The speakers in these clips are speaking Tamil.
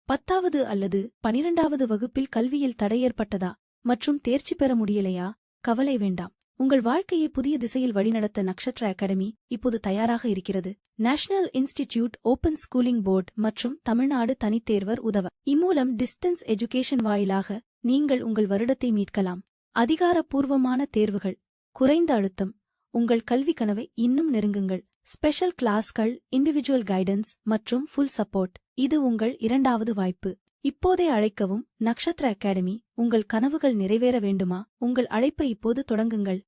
10வது அல்லது 12வது வகுப்பில் கல்வியில் தடை ஏற்பட்டதா மற்றும் தேர்ச்சி பெற முடியலையா? கவலை வேண்டாம். உங்கள் வாழ்க்கையை புதிய திசையில் வழிநடத்த நக்ஷத்ரா அகாடமி இப்போது தயாராக இருக்கிறது. National institute open schooling board மற்றும் தமிழ்நாடு தனித்தேர்வர் உதவ இம்மூலம் டிஸ்டன்ஸ் எஜுகேஷன் வாயிலாக நீங்கள் உங்கள் வருடத்தை மீட்கலாம். அதிகாரப்பூர்வமான தேர்வுகள், குறைந்த அழுத்தம், உங்கள் கல்வி கனவை இன்னும் நெருங்குங்கள். ஸ்பெஷல் கிளாஸ்கள், இண்டிவிஜுவல் கைடன்ஸ் மற்றும் ஃபுல் சப்போர்ட். இது உங்கள் இரண்டாவது வாய்ப்பு. இப்போதே அழைக்கவும். நக்ஷத்ரா அகாடமி. உங்கள் கனவுகள் நிறைவேற வேண்டுமா? உங்கள் அழைப்பை இப்போது தொடங்குங்கள்.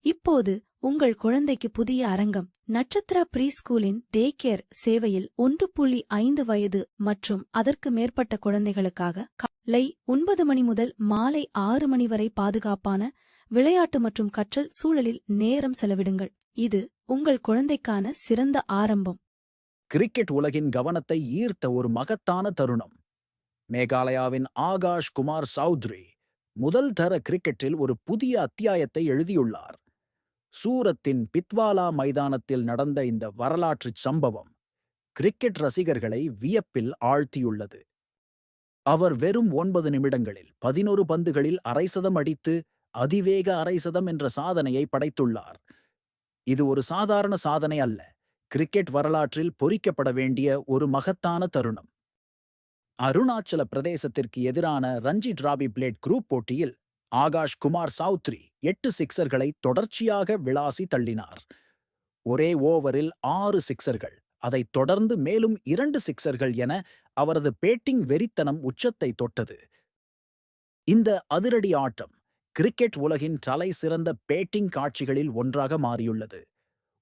இப்போது உங்கள் குழந்தைக்கு புதிய அரங்கம். நட்சத்திரா ப்ரீ ஸ்கூலின் டே கேர் சேவையில் 1.5 வயது மற்றும் அதற்கு மேற்பட்ட குழந்தைகளுக்காக காலை 9 மணி முதல் மாலை 6 மணி வரை பாதுகாப்பான விளையாட்டு மற்றும் கற்றல் சூழலில் நேரம் செலவிடுங்கள். இது உங்கள் குழந்தைக்கான சிறந்த ஆரம்பம். கிரிக்கெட் உலகின் கவனத்தை ஈர்த்த ஒரு மகத்தான தருணம். மேகாலயாவின் ஆகாஷ் குமார் சௌத்ரி முதல் தர கிரிக்கெட்டில் ஒரு புதிய அத்தியாயத்தை எழுதியுள்ளார். சூரத்தின் பித்வாலா மைதானத்தில் நடந்த இந்த வரலாற்றுச் சம்பவம் கிரிக்கெட் ரசிகர்களை வியப்பில் ஆழ்த்தியுள்ளது. அவர் வெறும் 9 நிமிடங்களில் 11 பந்துகளில் அரைசதம் அடித்து அதிவேக அரைசதம் என்ற சாதனையை படைத்துள்ளார். இது ஒரு சாதாரண சாதனை அல்ல, கிரிக்கெட் வரலாற்றில் பொறிக்கப்பட வேண்டிய ஒரு மகத்தான தருணம். அருணாச்சல பிரதேசத்திற்கு எதிரான ரஞ்சி டிராபி பிளேட் குரூப் போட்டியில் ஆகாஷ் குமார் சௌத்ரி 8 சிக்சர்களை தொடர்ச்சியாக விளாசி தள்ளினார். ஒரே ஓவரில் 6 சிக்சர்கள், அதைத் தொடர்ந்து மேலும் 2 சிக்சர்கள் என அவரது பேட்டிங் வெறித்தனம் உச்சத்தை தொட்டது. இந்த அதிரடி ஆட்டம் கிரிக்கெட் உலகின் தலை சிறந்த பேட்டிங் காட்சிகளில் ஒன்றாக மாறியுள்ளது.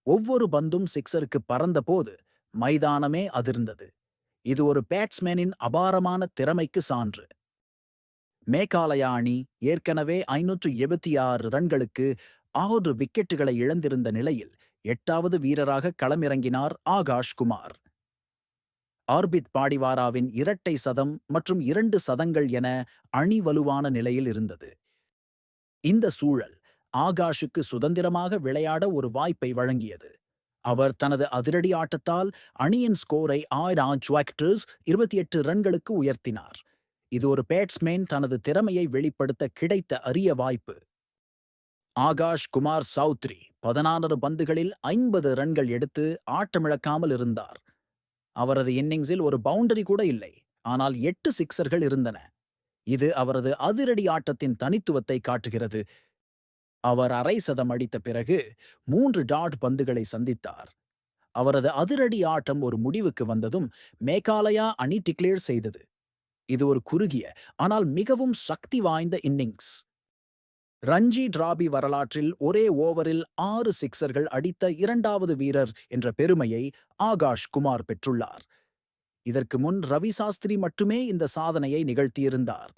ஒவ்வொரு பந்தும் சிக்சருக்கு பறந்தபோது மைதானமே அதிர்ந்தது. இது ஒரு பேட்ஸ்மேனின் அபாரமான திறமைக்கு சான்று. மேகாலயா அணி ஏற்கனவே 576 ரன்களுக்கு 6 விக்கெட்டுகளை இழந்திருந்த நிலையில் 8வது வீரராக களமிறங்கினார் ஆகாஷ் குமார். ஆர்பித் பாடிவாராவின் இரட்டை சதம் மற்றும் 2 சதங்கள் என அணி வலுவான நிலையில் இருந்தது. இந்த சூழல் ஆகாஷுக்கு சுதந்திரமாக விளையாட ஒரு வாய்ப்பை வழங்கியது. அவர் தனது அதிரடி ஆட்டத்தால் அணியின் ஸ்கோரை 28 ரன்களுக்கு உயர்த்தினார். இது ஒரு பேட்ஸ்மேன் தனது திறமையை வெளிப்படுத்த கிடைத்த அரிய வாய்ப்பு. ஆகாஷ் குமார் சௌத்ரி 16 பந்துகளில் 50 ரன்கள் எடுத்து ஆட்டமிழக்காமல் இருந்தார். அவரது இன்னிங்ஸில் ஒரு பவுண்டரி கூட இல்லை, ஆனால் 8 சிக்சர்கள் இருந்தன. இது அவரது அதிரடி ஆட்டத்தின் தனித்துவத்தை காட்டுகிறது. அவர் அரை சதம் அடித்த பிறகு 3 டாட் பந்துகளை சந்தித்தார். அவரது அதிரடி ஆட்டம் ஒரு முடிவுக்கு வந்ததும் மேகாலயா அணி டிக்ளேர் செய்தது. இது ஒரு குறுகிய ஆனால் மிகவும் சக்தி வாய்ந்த இன்னிங்ஸ். ரஞ்சி டிராபி வரலாற்றில் ஒரே ஓவரில் 6 சிக்சர்கள் அடித்த 2வது வீரர் என்ற பெருமையை ஆகாஷ் குமார் பெற்றுள்ளார். இதற்கு முன் ரவி சாஸ்திரி மட்டுமே இந்த சாதனையை நிகழ்த்தியிருந்தார்.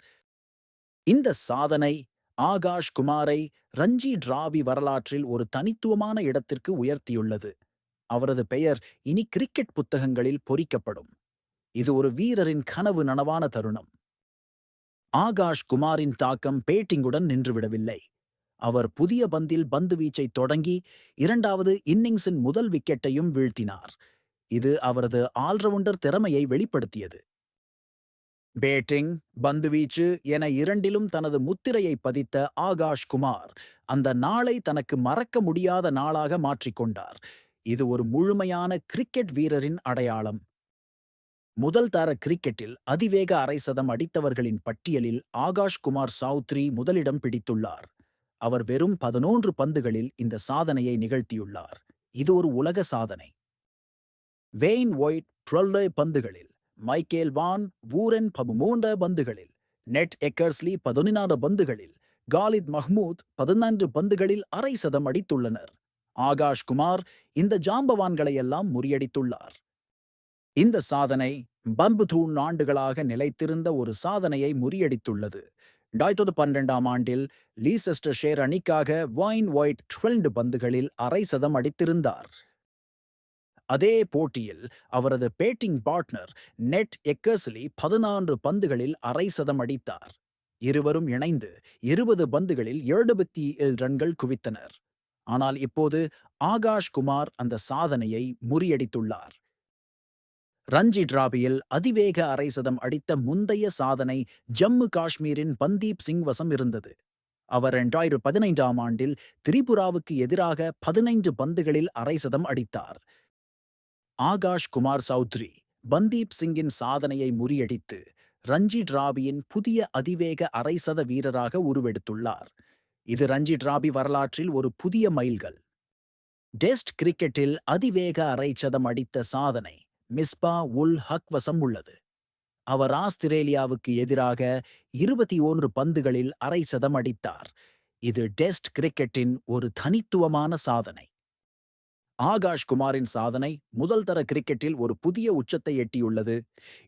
இந்த சாதனை ஆகாஷ் குமாரை ரஞ்சி டிராபி வரலாற்றில் ஒரு தனித்துவமான இடத்திற்கு உயர்த்தியுள்ளது. அவரது பெயர் இனி கிரிக்கெட் புத்தகங்களில் பொறிக்கப்படும். இது ஒரு வீரரின் கனவு நனவான தருணம். ஆகாஷ் குமாரின் தாக்கம் பேட்டிங்குடன் நின்றுவிடவில்லை. அவர் புதிய பந்தில் பந்து வீச்சை தொடங்கி 2வது இன்னிங்ஸின் முதல் விக்கெட்டையும் வீழ்த்தினார். இது அவரது ஆல்ரவுண்டர் திறமையை வெளிப்படுத்தியது. பேட்டிங், பந்துவீச்சு என இரண்டிலும் தனது முத்திரையை பதித்த ஆகாஷ் குமார் அந்த நாளை தனக்கு மறக்க முடியாத நாளாக மாற்றிக்கொண்டார். இது ஒரு முழுமையான கிரிக்கெட் வீரரின் அடையாளம். முதல் தர கிரிக்கெட்டில் அதிவேக அரைசதம் அடித்தவர்களின் பட்டியலில் ஆகாஷ் குமார் சௌத்ரி முதலிடம் பிடித்துள்ளார். அவர் வெறும் 11 பந்துகளில் இந்த சாதனையை நிகழ்த்தியுள்ளார். இது ஒரு உலக சாதனை. வெயின் ஒயிட் 12 பந்துகளில், மைக்கேல் வான் வூரன் 13 பந்துகளில், நெட் எக்கர்ஸ்லி 14 பந்துகளில், காலித் மஹ்மூத் 14 பந்துகளில் அரை சதம் அடித்துள்ளனர். ஆகாஷ் குமார் இந்த ஜாம்பவான்களையெல்லாம் முறியடித்துள்ளார். இந்த சாதனை 52 ஆண்டுகளாக நிலைத்திருந்த ஒரு சாதனையை முறியடித்துள்ளது. 2012ஆம் ஆண்டில் லீசெஸ்டர்ஷைர் அணிக்காக வைன் ஒயிட் 12 பந்துகளில் அரை சதம் அடித்திருந்தார். அதே போட்டியில் அவரது பேட்டிங் பார்ட்னர் நெட் எக்கர்ஸ்லி 14 பந்துகளில் அரை சதம் அடித்தார். இருவரும் இணைந்து 20 பந்துகளில் 77 ரன்கள் குவித்தனர். ஆனால் இப்போது ஆகாஷ் குமார் அந்த சாதனையை முறியடித்துள்ளார். ரஞ்சி டிராபியில் அதிவேக அரை சதம் அடித்த முந்தைய சாதனை ஜம்மு காஷ்மீரின் பந்தீப் சிங் வசம் இருந்தது. அவர் 2015ஆம் ஆண்டில் திரிபுராவுக்கு எதிராக 15 பந்துகளில் அரை சதம் அடித்தார். ஆகாஷ் குமார் சௌத்ரி பந்தீப் சிங்கின் சாதனையை முறியடித்து ரஞ்சி டிராபியின் புதிய அதிவேக அரை சத வீரராக உருவெடுத்துள்ளார். இது ரஞ்சி டிராபி வரலாற்றில் ஒரு புதிய மைல்கல். டெஸ்ட் கிரிக்கெட்டில் அதிவேக அரை சதம் அடித்த சாதனை மிஸ்பா உல் ஹக் வசம் உள்ளது. அவர் ஆஸ்திரேலியாவுக்கு எதிராக 21 பந்துகளில் அரை சதம் அடித்தார். இது டெஸ்ட் கிரிக்கெட்டின் ஒரு தனித்துவமான சாதனை. ஆகாஷ் குமாரின் சாதனை முதல் தர கிரிக்கெட்டில் ஒரு புதிய உச்சத்தை எட்டியுள்ளது.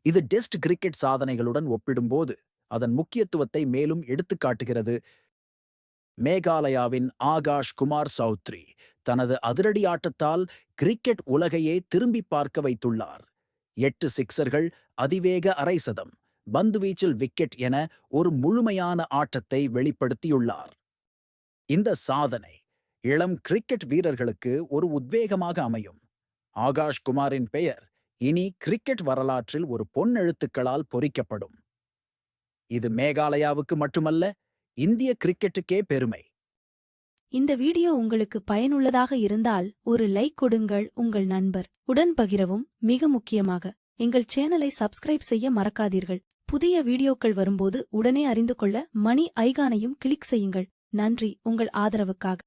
இது டெஸ்ட் கிரிக்கெட் சாதனைகளுடன் ஒப்பிடும்போது அதன் முக்கியத்துவத்தை மேலும் எடுத்துக்காட்டுகிறது. மேகாலயாவின் ஆகாஷ் குமார் சௌத்ரி தனது அதிரடி ஆட்டத்தால் கிரிக்கெட் உலகையே திரும்பி பார்க்க வைத்துள்ளார். 8 சிக்சர்கள், அதிவேக அரை சதம், பந்துவீச்சில் விக்கெட் என ஒரு முழுமையான ஆட்டத்தை வெளிப்படுத்தியுள்ளார். இந்த சாதனை இளம் கிரிக்கெட் வீரர்களுக்கு ஒரு உத்வேகமாக அமையும். ஆகாஷ் குமாரின் பெயர் இனி கிரிக்கெட் வரலாற்றில் ஒரு பொன்னெழுத்துக்களால் பொறிக்கப்படும். இது மேகாலயாவுக்கு மட்டுமல்ல, இந்திய கிரிக்கெட்டுக்கே பெருமை. இந்த வீடியோ உங்களுக்கு பயனுள்ளதாக இருந்தால் ஒரு லைக் கொடுங்கள், உங்கள் நண்பர் உடன் பகிரவும். மிக முக்கியமாக எங்கள் சேனலை சப்ஸ்கிரைப் செய்ய மறக்காதீர்கள். புதிய வீடியோக்கள் வரும்போது உடனே அறிந்து கொள்ள மணி ஐகானையும் கிளிக் செய்யுங்கள். நன்றி உங்கள் ஆதரவுக்காக.